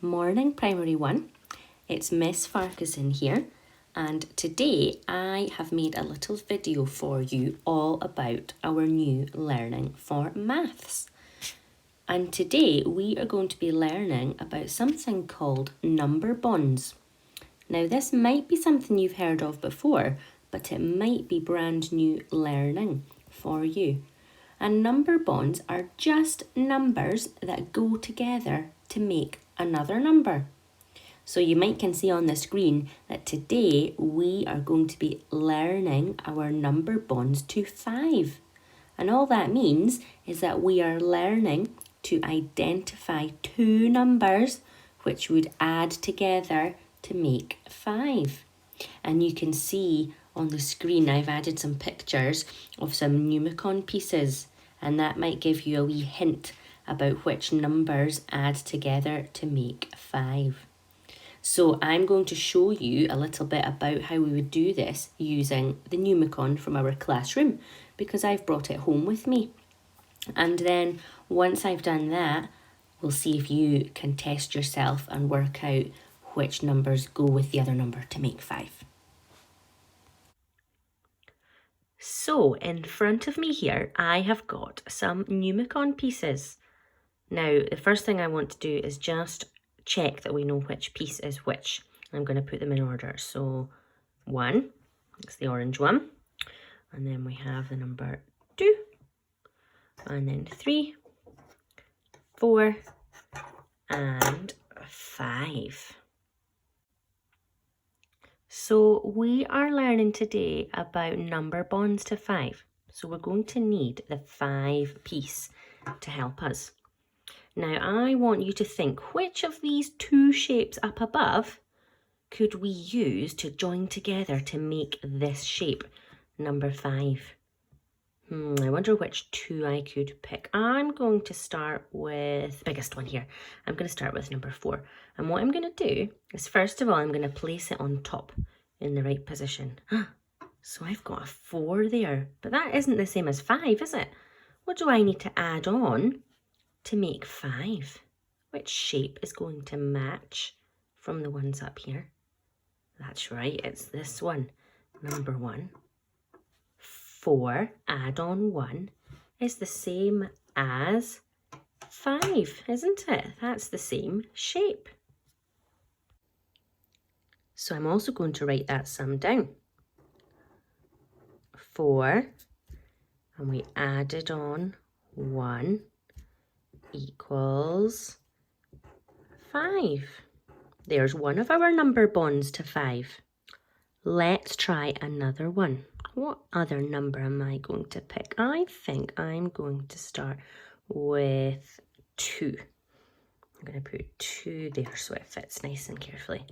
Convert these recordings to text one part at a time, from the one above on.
Morning Primary 1, it's Miss Farquharson here, and today I have made a little video for you all about our new learning for maths. And today we are going to be learning about something called number bonds. Now this might be something you've heard of before, but it might be brand new learning for you. And number bonds are just numbers that go together to make another number. So you can see on the screen that today we are going to be learning our number bonds to 5. And all that means is that we are learning to identify two numbers which would add together to make 5. And you can see on the screen I've added some pictures of some numicon pieces, and that might give you a wee hint about which numbers add together to make 5. So I'm going to show you a little bit about how we would do this using the numicon from our classroom, because I've brought it home with me. And then once I've done that, we'll see if you can test yourself and work out which numbers go with the other number to make 5. So in front of me here, I have got some numicon pieces. Now, the first thing I want to do is just check that we know which piece is which. I'm going to put them in order. So 1, it's the orange one. And then we have the number 2. And then 3, 4, and 5. So we are learning today about number bonds to 5. So we're going to need the 5 piece to help us. Now I want you to think, which of these two shapes up above could we use to join together to make this shape, number 5? I wonder which two I could pick. I'm going to start with the biggest one here. I'm going to start with number 4. And what I'm going to do is, first of all, I'm going to place it on top in the right position. So I've got a 4 there, but that isn't the same as 5, is it? What do I need to add on to make 5? Which shape is going to match from the ones up here? That's right, it's this one, number 1. 4 add on 1 is the same as 5, isn't it? That's the same shape. So I'm also going to write that sum down. 4, and we added on 1 equals 5. There's one of our number bonds to 5. Let's try another one. What other number am I going to pick? I think I'm going to start with 2. I'm going to put 2 there so it fits nice and carefully.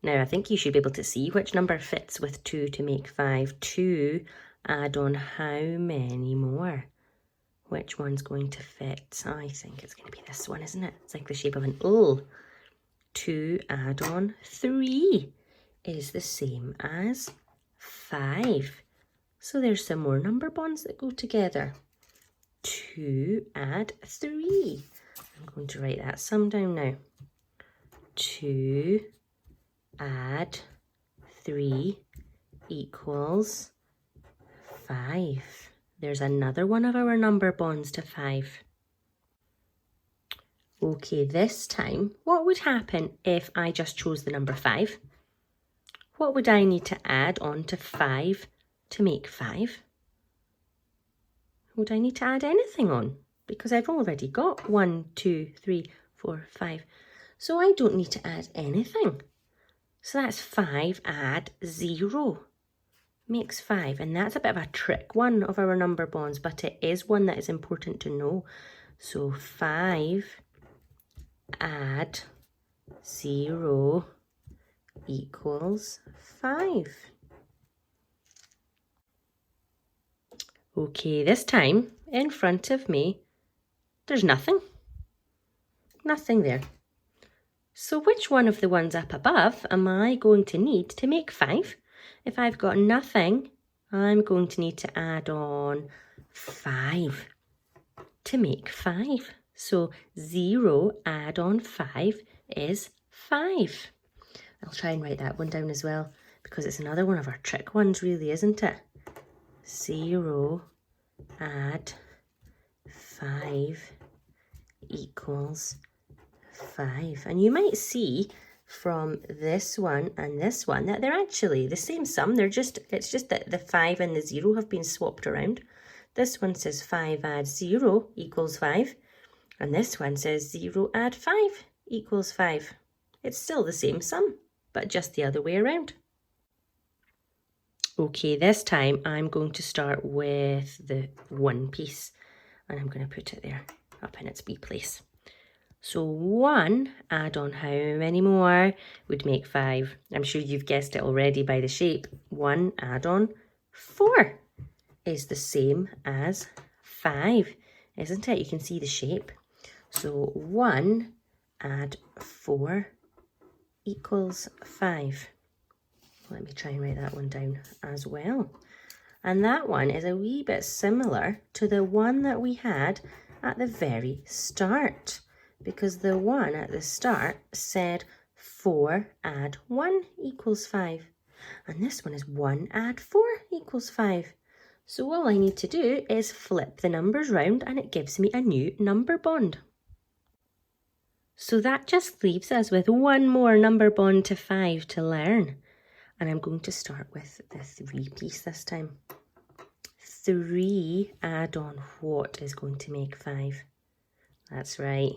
Now I think you should be able to see which number fits with 2 to make 5. 2 add on how many more? Which one's going to fit? I think it's going to be this one, isn't it? It's like the shape of an O. 2 add on 3 is the same as 5. So there's some more number bonds that go together. 2 add 3. I'm going to write that sum down now. 2 add 3 equals 5. There's another one of our number bonds to 5. Okay, this time, what would happen if I just chose the number 5? What would I need to add on to 5 to make 5? Would I need to add anything on? Because I've already got 1, 2, 3, 4, 5. So I don't need to add anything. So that's 5 add 0 makes 5. And that's a bit of a trick one of our number bonds, but it is one that is important to know. So 5 add 0 equals 5. Okay, this time in front of me, there's nothing. Nothing there. So which one of the ones up above am I going to need to make 5? If I've got nothing, I'm going to need to add on 5 to make 5. So 0 add on 5 is 5. I'll try and write that one down as well, because it's another one of our trick ones really, isn't it? 0 add 5 equals 5. And you might see from this one and this one that they're actually the same sum. It's just that the 5 and the 0 have been swapped around. This one says 5 add 0 equals 5. And this one says 0 add 5 equals 5. It's still the same sum, but just the other way around. Okay, this time I'm going to start with the 1 piece, and I'm going to put it there up in its B place. So 1 add on how many more would make 5? I'm sure you've guessed it already by the shape. 1 add on 4 is the same as 5, isn't it? You can see the shape. So 1 add 4 equals 5. Let me try and write that one down as well. And that one is a wee bit similar to the one that we had at the very start, because the one at the start said 4 add 1 equals 5. And this one is 1 add 4 equals 5. So all I need to do is flip the numbers round and it gives me a new number bond. So that just leaves us with one more number bond to 5 to learn. And I'm going to start with the 3 piece this time. 3 add on what is going to make 5? That's right.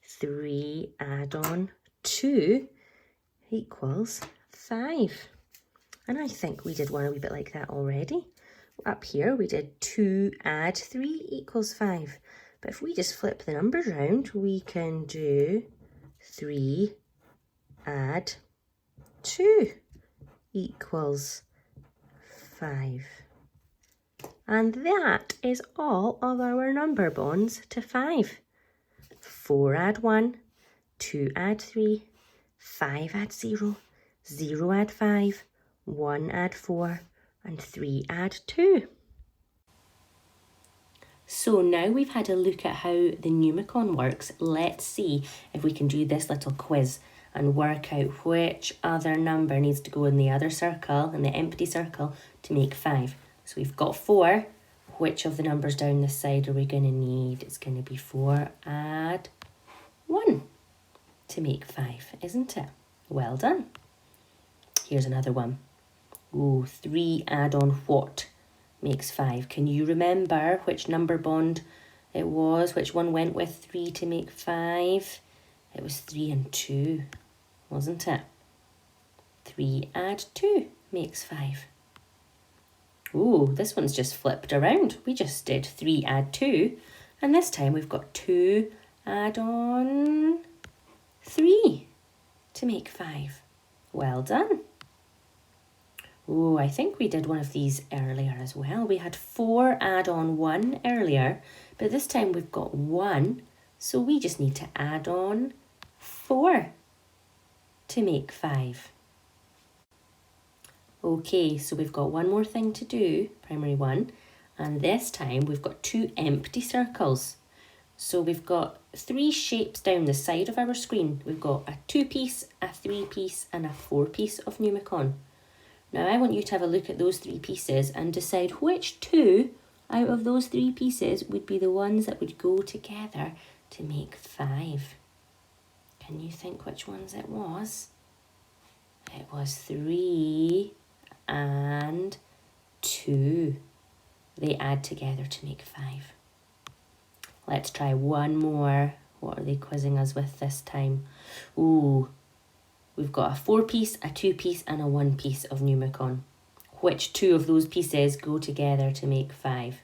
3 add on 2 equals 5. And I think we did one a wee bit like that already. Up here we did 2 add 3 equals 5. But if we just flip the numbers round, we can do 3 add 2 equals 5. And that is all of our number bonds to 5. 4 add 1, 2 add 3, 5 add 0, 0 add 5, 1 add 4, and 3 add 2. So now we've had a look at how the numicon works, let's see if we can do this little quiz and work out which other number needs to go in the other circle, in the empty circle, to make 5. So we've got 4. Which of the numbers down this side are we going to need? It's going to be 4 add 1 to make 5, isn't it? Well done. Here's another one. Ooh, 3 add on what makes 5? Can you remember which number bond it was? Which one went with 3 to make 5? It was 3 and 2, wasn't it? 3 add 2 makes 5. Ooh, this one's just flipped around. We just did 3 add 2, and this time we've got 2 add on 3 to make 5. Well done. Ooh, I think we did one of these earlier as well. We had 4 add on 1 earlier, but this time we've got 1, so we just need to add on 4 to make 5. Okay, so we've got one more thing to do, primary 1, and this time we've got 2 empty circles. So we've got 3 shapes down the side of our screen. We've got a 2-piece, a 3-piece, and a 4-piece of numicon. Now I want you to have a look at those 3 pieces and decide which 2 out of those 3 pieces would be the ones that would go together to make 5. Can you think which ones it was? It was 3 and 2. They add together to make 5. Let's try one more. What are they quizzing us with this time? Ooh, we've got a 4-piece, a 2-piece, and a 1-piece of numicon. Which 2 of those pieces go together to make 5?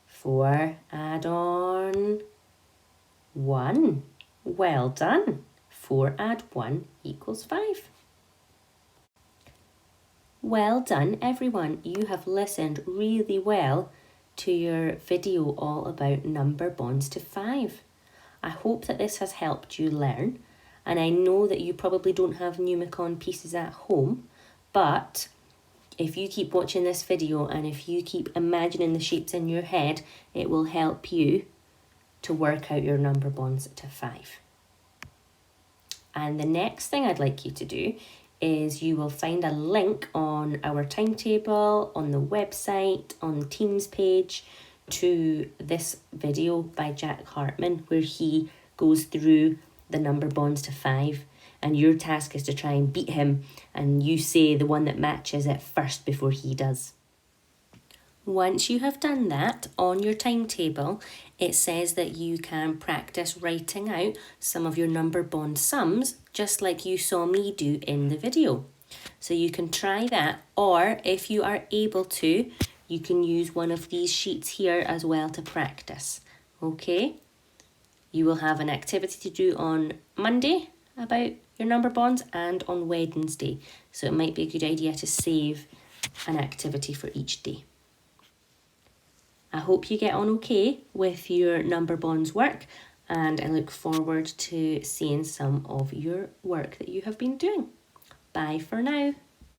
4 add on 1. Well done. 4 add 1 equals 5. Well done, everyone. You have listened really well to your video all about number bonds to 5. I hope that this has helped you learn, and I know that you probably don't have numicon pieces at home, but if you keep watching this video and if you keep imagining the shapes in your head, it will help you to work out your number bonds to 5. And the next thing I'd like you to do is you will find a link on our timetable, on the website, on the Teams page to this video by Jack Hartman where he goes through the number bonds to 5, and your task is to try and beat him and you say the one that matches it first before he does. Once you have done that, on your timetable, it says that you can practice writing out some of your number bond sums, just like you saw me do in the video. So you can try that, or if you are able to, you can use one of these sheets here as well to practice. Okay? You will have an activity to do on Monday about your number bonds and on Wednesday. So it might be a good idea to save an activity for each day. I hope you get on okay with your number bonds work, and I look forward to seeing some of your work that you have been doing. Bye for now.